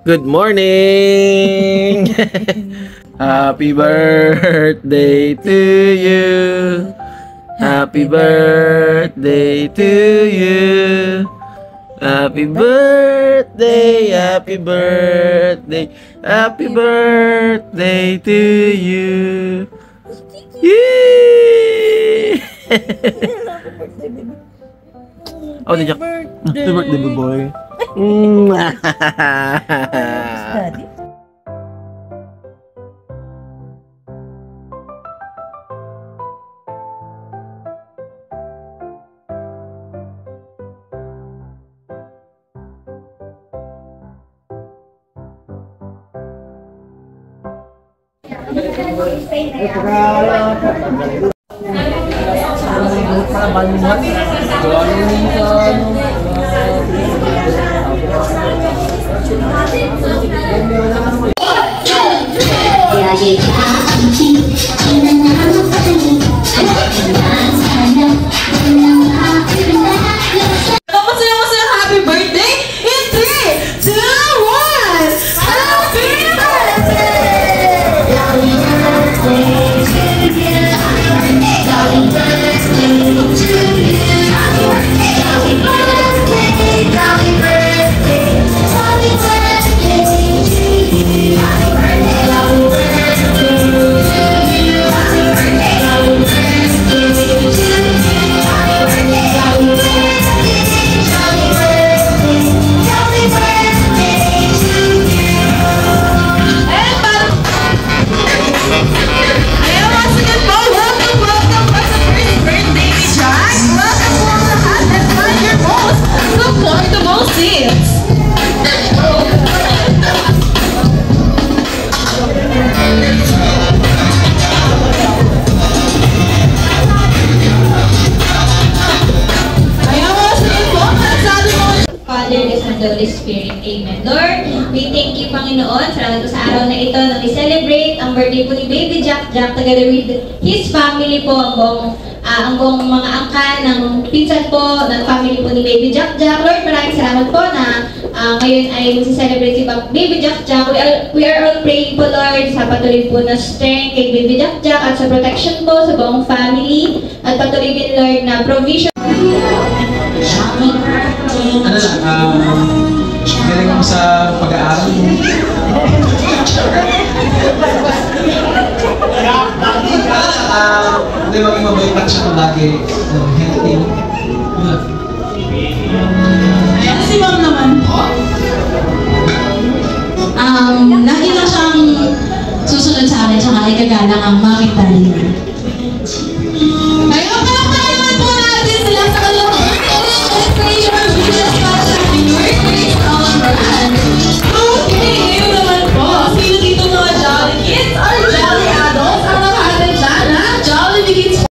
Good morning! Happy birthday to you! Happy birthday to you! Happy birthday, happy birthday, happy birthday to you! Yay! Oh, di happy birthday, boy. Daddy? Happy birthday in 3, 2, 1. Happy birthday! Happy birthday to you. Happy birthday to you. Happy birthday. Happy birthday. Happy birthday. Happy birthday to you. Happy birthday. Happy birthday to you. Happy birthday. Happy birthday to you. Happy birthday. Happy birthday. Holy Spirit. Amen. Lord, we thank you, Panginoon, salamat po sa araw na ito nang i-celebrate ang birthday po ni Baby Jack together with his family po, ang buong mga angkan ng pinsan po, ng family po ni Baby Jack. Lord, maraming salamat po na ngayon ay mag-celebrate si Baby Jack. We are all praying po, Lord, sa patuloy po na strength kay Baby Jack at sa protection po sa buong family at patuloy din, Lord, na provision. Galing mo sa pag-aaral mo. Hindi maging mabait siya lagi. Healthy. Ayan si Ma'am naman po. Lagi na siyang susunod sa akin, tsaka ikagalang ang makita niya. Kaya palakpakan naman po natin sila sa kanilang okay, ngayon naman po, sino dito mga Jolly Kids or Jolly Adults ang nakahatid dyan, ha? Jolly begins.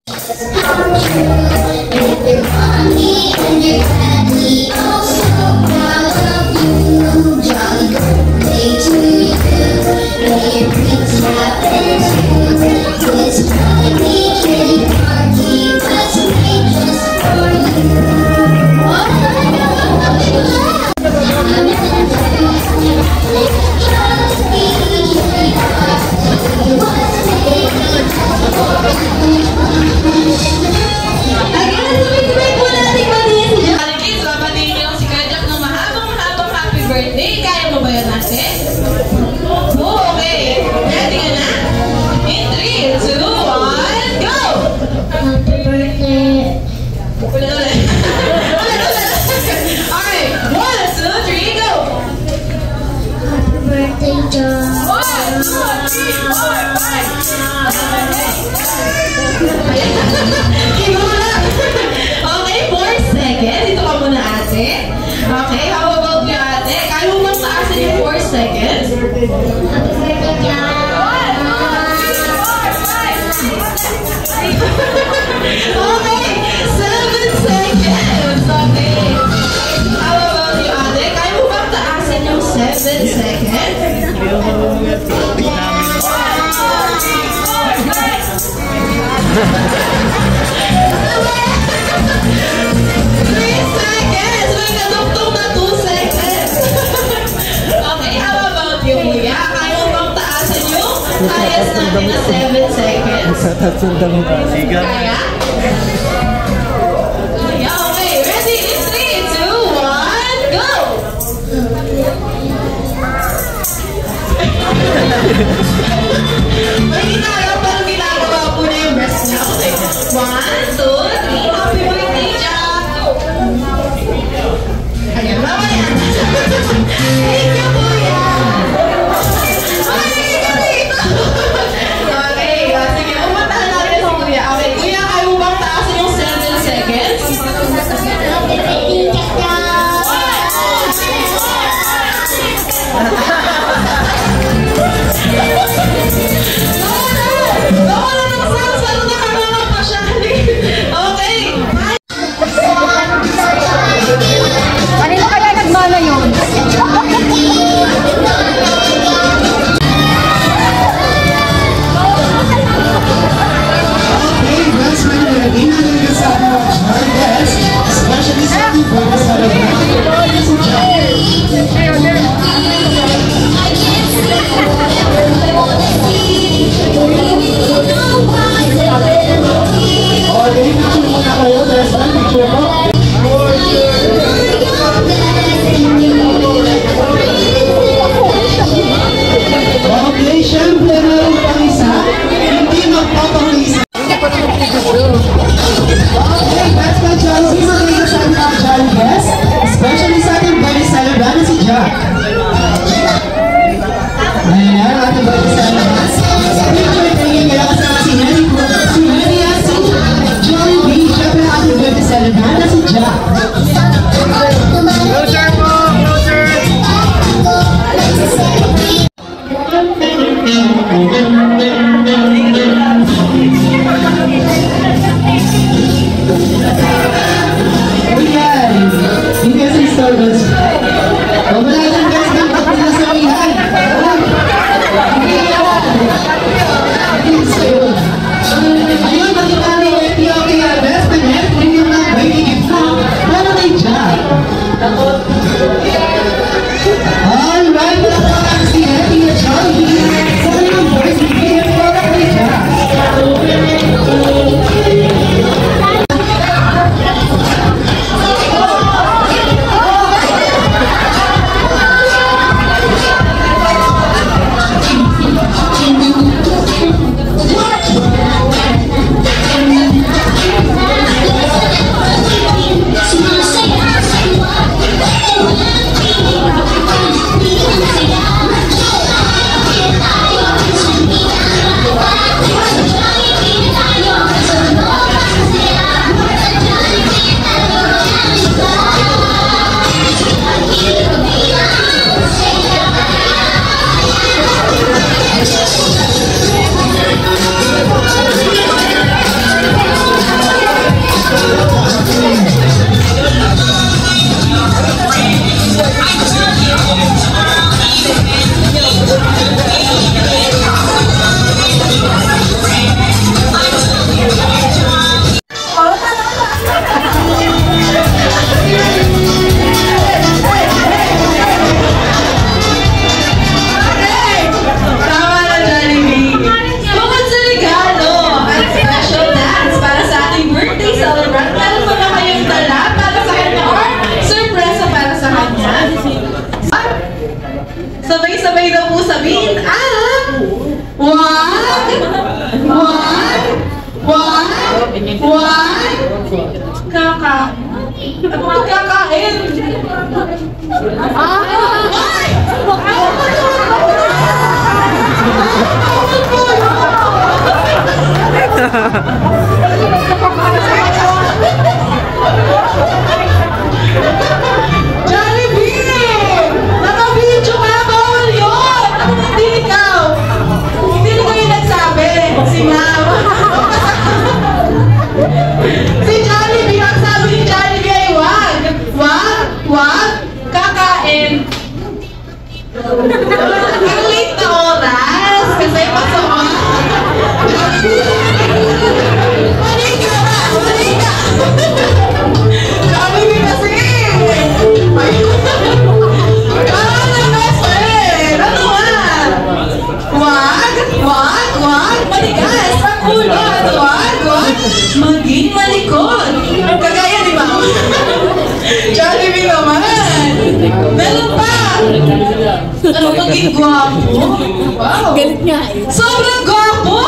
Okay, 4 seconds. Dito ka muna, ate. Okay, how about you, ate? Kaya mo bang taasin yung 4 seconds? Okay, 7 seconds. Okay. How about you, ate? Kaya mo bang taasin yung 7 seconds? May kadugtong na 2 seconds. Okay, how about Sundang sigang. Kaya? Yeah, okay. Ready? In 3, 2, 1, go! May ginagawa, parang ginagawa po na yung best niya. Okay. 1, 2, 3. Happy birthday, Jack! Ayan, mama yan. Thank you, kuya. Okay, sige, umuntahan natin si kuya. Okay, kuya, kaya mo bang taasin yung 7 seconds? Kanino kaya nagmana yun? Okay, syempre meron pang isa, hindi magpapakisa. Okay, that's my chance. Sino kayo sa ating actual guest? Especially sa ating birthday celebrant na si Jack. Ayan, ating birthday celebrant. Picture taking kaya kasama si Henry Cruz, si Henry at si Johnny B. Syempre ating birthday celebrant na si Jack. Closer po! Closer! Hindi kasi disturbance. Wala lang guys ng kapila sa ihan. Ayun, nakita ni Ethiopic best and head premium ng birthday gift na para kay Jack. Alright, nakapakang si Ethie at Jollibee sa kanilang birthday gift para kay Jack. Sabay-sabay daw po sabihin, kakain. Jollibee! Naka-video ka, bawal yun! Ako hindi ikaw! Hindi ko yung nagsabi, si Ma'am. Si Jollibee, ang sabi ni Jollibee ay wag, kakain. Ang late na oras, kasi pasok. Mali ka! Ano maging gwapo? Wow. Galit nga eh. Sobrang gwapo!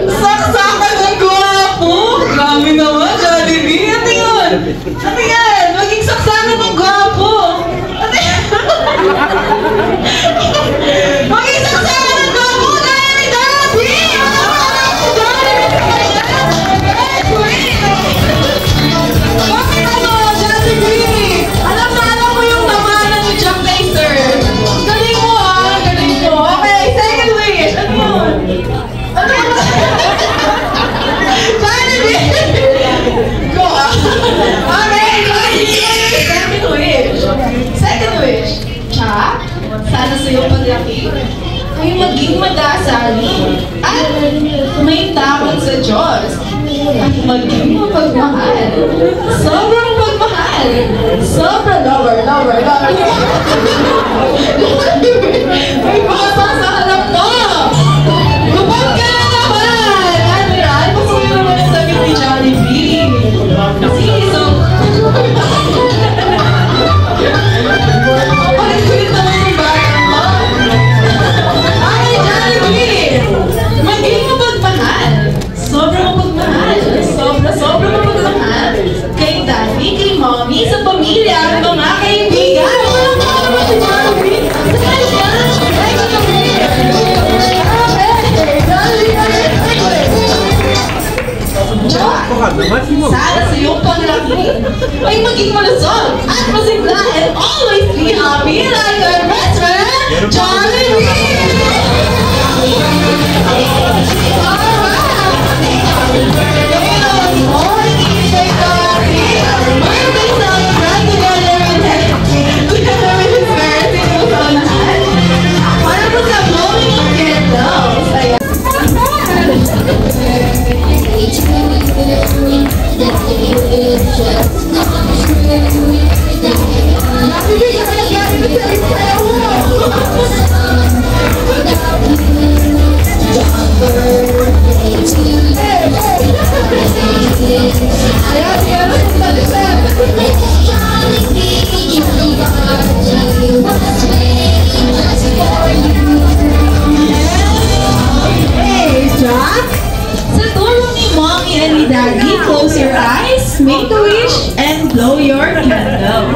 Saksakan ng gwapo! Grabe naman, Jollibee. Ano yun? Ano yan? Maging saksakan ng gwapo! Ano yan? Maging saksakan ng gwapo! Gaya ni Jollibee! Si Jollibee sa kanya! Bakit ano, Jollibee? Alam mo yung tamanan ni Jack Blazer. Galing mo ah, galing mo. Okay, second wish. Ano yun? Ano yun? Jollibee! Go ah. Okay, second wish. Second wish. Cha, sana sa iyong paglaki ay maging madasali at may takot sa Diyos at maging mapagmahal. Sobrang pagmahal. Sobrang lover. May bata sa harap mo. Lupag ka na naman. Ano yan? Pasuyo naman ang sagot ni Jollibee. Sige, palit-kulit naman yung bata mo. Ay, Jollibee! Maging mapagmahal. Sobrang mapagmahal. Sobrang mapagmahal. Kay daddy, kay mommy, sa pamilya, at mga kaibigan. Si Jollibee. Sana sa iyong paglaki ay maging malusog at masigla and always be happy like your best friend, Jollibee! Close your eyes, make a wish, and blow your candle.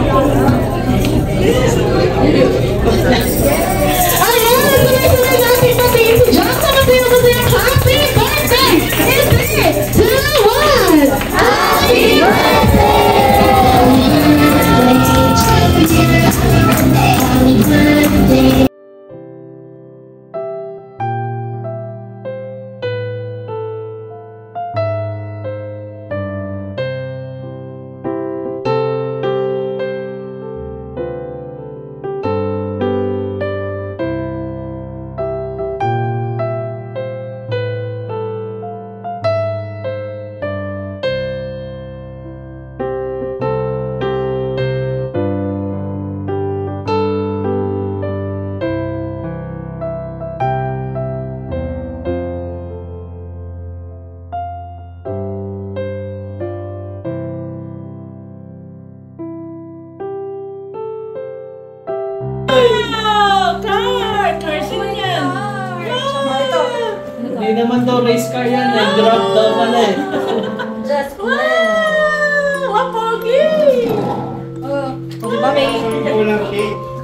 Happy birthday! In 3, 2, 1! Happy birthday! Hindi naman daw race car yan, nag-drop daw pala eh. Just Wow! Pogi! di ba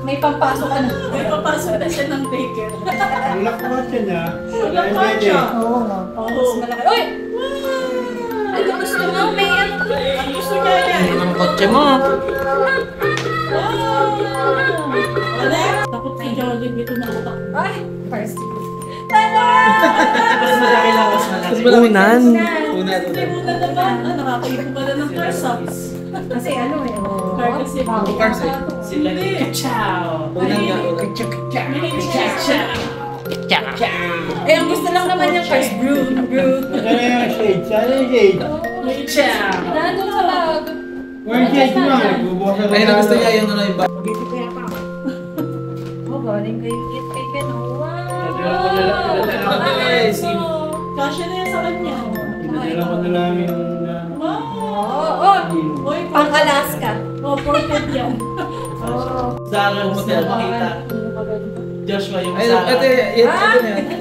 may pampasok ka na. May papasok na siya ng baker. Ang lakwa siya niya. Lakwa siya. Oo. Mas malaki. Uy! Ano gusto mo? May ano? Ang gusto niya yan. Ang kotse mo. Takot si Jollibee ito na utak. Ay! First. Mas malaki lang, mas malaki. Unan. Unan. Una naman. Nakakaipo pala ng car socks. Kasi ano eh. Car kasi. Cars eh. Sila Hindi. Ciao. Unan nga. Eh, ang gusto lang naman yung first brood. Ano yung shade? Saan yung shade? Ciao. Nandun sa bag. Where yung shade mo? Nagbubukas na Ay, gusto niya yung ano yung Oh, galing kayo kit kay Ken. Kasya na yan sa kanya. Pinadala ko na lang yung... Wow! Oo. Boy, Pang Alaska. Oh, portrait yan. Oo. Zara, gusto mo makita. Joshua, yung Zara. Ano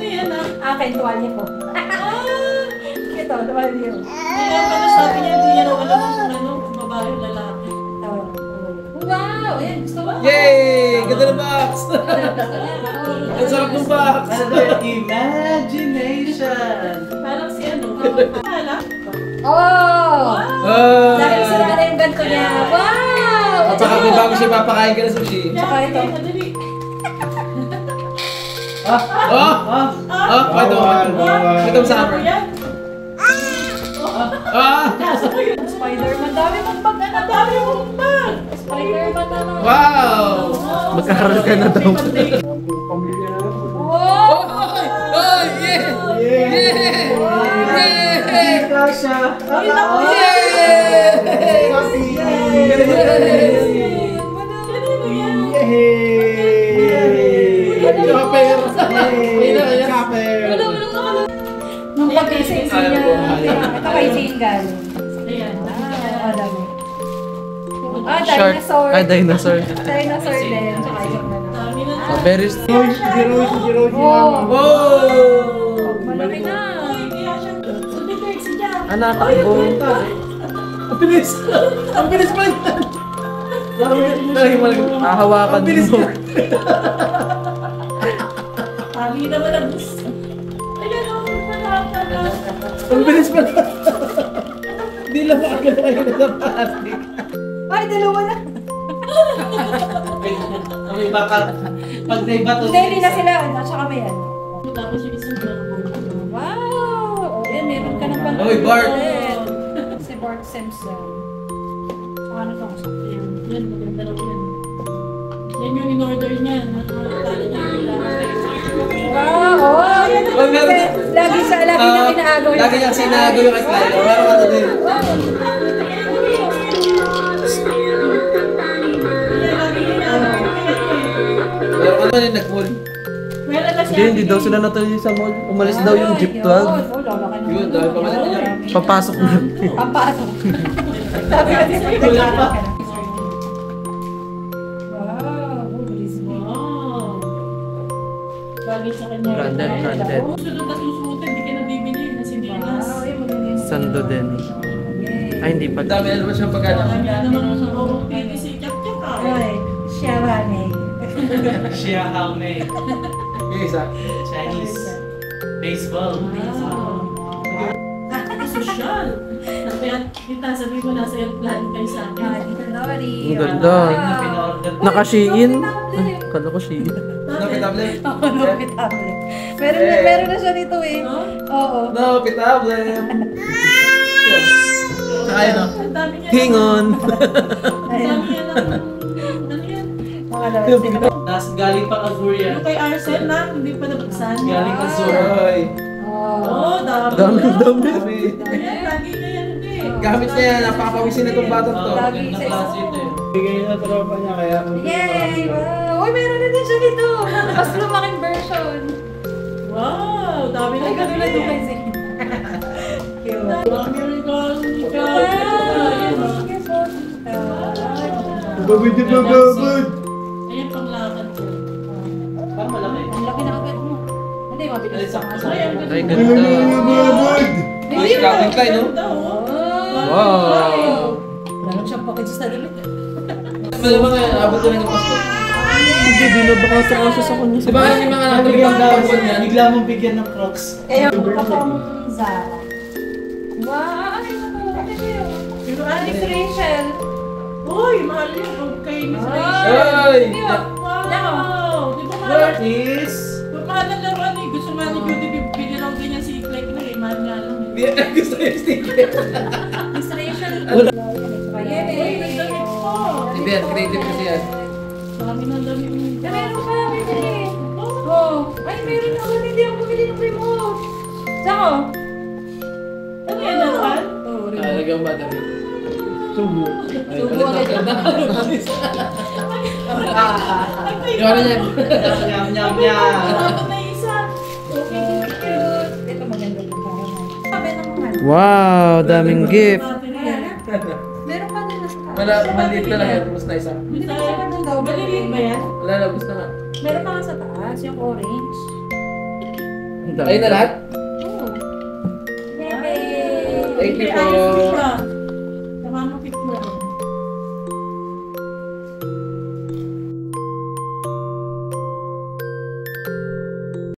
yan ah? Akin, tuwalya ko. Ito, tuwalya ko. Kaya pala sabi niya, hindi yan alam ng babae o lalaki. Wow! Ayan, gusto mo? Yay! Ganda ng box! Ang sarap ng box! Imagination! Parang si ano, Hala? Oh! Oh! Dahil sila na yung ganito niya. Wow! At saka may bago siya papakain ka na sushi. Tsaka ito. Madali. Oh! Ito. Ito sa hammer. Ah! Spider-Man. Dami mong pag ano. Dami mong pag. Spider-Man na naman. Wow! Magkakaroon ka na daw. Wow! Oh! Yeah! Yeah! Yeah! Kasha! Chopper! Nung pag-ising niya. Ito kay Singal. Ayan. Ah, dami. Ah, Shark. dinosaur. Ah, dinosaur. Dinosaur din. Tsaka yung ano. Dami na. Oh, very Wow! Oh! Malaki na. Kaya siya, sumibig si Jack. anak ko. Ang bilis! Ang bilis pa yan! Hahawakan mo. Kami naman ang gusto. Ayan ako, malaka. Ang bilis pa yan! Hindi lang makagalaw sa plastic. Ay, dalawa na. May baka, pag may bato. Hindi na sila. At saka may ano. Tapos yung isang Wow! Ayan, meron ka ng pala. Oy, Bart! Si Bart Simpson. Saka ano to? Yan, maganda raw yan. Yan yung in-order niya. Nakakatala niya yung Wow! Oh, yan ang Oh, meron din. lagi na inaagaw. Lagi niya sinago yung kay Kyle. Meron ka na din. Meron ka na din nag-mall. Meron na siya. Hindi daw sila natuloy sa mall. Umalis daw yung Jeep 12. Yun, dahil pa malaki niya. Papasok na. Papasok. Sabi ko din may naglalak ka na. Wow! Bilis mo. Wow. Bagay sa kanya. Branded, branded. Sunod na susuotin, hindi ka na bibili na sinilas. Wow! Yung magaling. Sando din. Ay, hindi pa. Ang dami na naman siyang pagkano. Kaya naman sa Roro TV si Jack Jack ah. Ay, Sharane. Siya Haume. Yung isa. Chinese. Baseball. Social. Kaya kita sabi mo nasa airplane kayo sa akin. Ang ganda. Naka-Shein. Kala ko Shein. No, pitable. Meron na siya dito eh. Oo. No, pitable. Saka yun, no? Ang dami niya. Hingon. Ang dami niya ng ano yan? Mga labas dito. Nas galing pa Azuria. Yung kay Arcel na, hindi pa nabuksan. Galing Azuria. Oo, dami. Dami. Ayan, lagi na yan, hindi. Gamit niya yan, napapawisin na itong batang to. Lagi sa klase ito eh. Bigay na tropa niya kaya. Yay! Wow! Uy, meron na din siya dito. Mas lumaking version. Wow, dami na Ay, katulad ganun ng kay Zane. Cute. Dami rin ko. Babad na babad! Ayan, panglakad ko. Parang malaki. Ang laki na agad mo. Hindi, mabilis sa mga Ay, ang Ay, ganda. ganda. Babad! Ay, Calvin Klein, no? Ganda, oh. Wow. Meron siyang package sa damit. Malamang nga, abot ko na ng pasto. Hindi, binabaka sa kaso sa kanya. Di ba yung mga Bigyan natulog daw, ang pampon yan? bigla mong bigyan ng Crocs. Kaya pang Zara. Wow! Ay, naku. Pero Miss Rachel. Uy, mahal yun. Huwag kay Miss Ay! Rachel. Ay! Wow! Di ba mahal? What is? Mahal ang laruan eh. Gusto nga ni Beauty, bibili raw din niya si Clay na eh. Mahal nga lang eh. Di gusto yung sticker. Miss Rachel. Uy, Yay! nagdamit po. Hindi yan, creative kasi yan. Dami ng damit mo. Meron pa, bibili. Oh. Ay, meron na. Hindi ako bumili ng remote. Sako? Ano yan, laruan? Oh, Lagyan ba dami? Subo. Subo agad. Yung ano yan? Nyam, nyam, nyam. Ako na isa. Okay, Cute. Ito maganda yung parang. Sabi ng mga. Wow, daming gift. Battery yan. Meron pa din nasa taas. Maliit na lang yan. Tapos na isa. Maliliit ba yan? Wala na. Gusto na. Meron pa nga sa taas, yung orange. Ayun na lahat? Oo. Thank you po. Ice cream na.